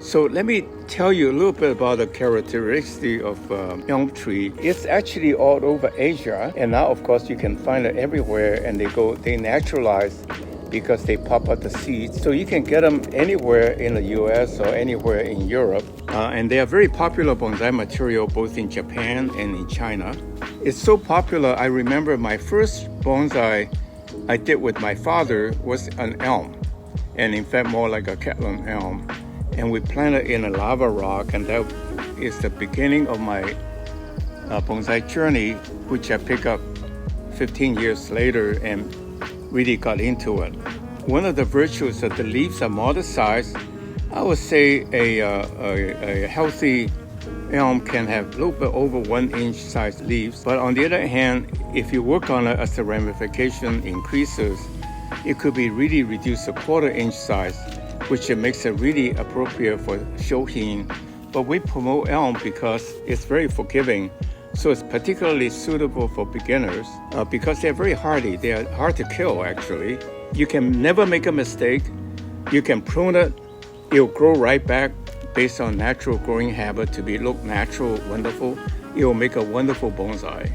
So let me tell you a little bit about the characteristic of elm tree. It's actually all over Asia, and now of course you can find it everywhere, and they naturalize because they pop out the seeds. So you can get them anywhere in the US or anywhere in Europe. And they are very popular bonsai material both in Japan and in China. It's so popular, I remember my first bonsai I did with my father was an elm, and in fact more like a Catlin elm. And we planted in a lava rock, and that is the beginning of my bonsai journey, which I picked up 15 years later and really got into it. One of the virtues that the leaves are modest size. I would say a healthy elm can have a little bit over 1 inch size leaves, but on the other hand, if you work on it as the ramification increases, it could be really reduced to 1/4 inch size, which makes it really appropriate for shohin. But we promote elm because it's very forgiving, so it's particularly suitable for beginners because they're very hardy. They are hard to kill, actually. You can never make a mistake. You can prune it. It'll grow right back based on natural growing habit to look natural, wonderful. It will make a wonderful bonsai.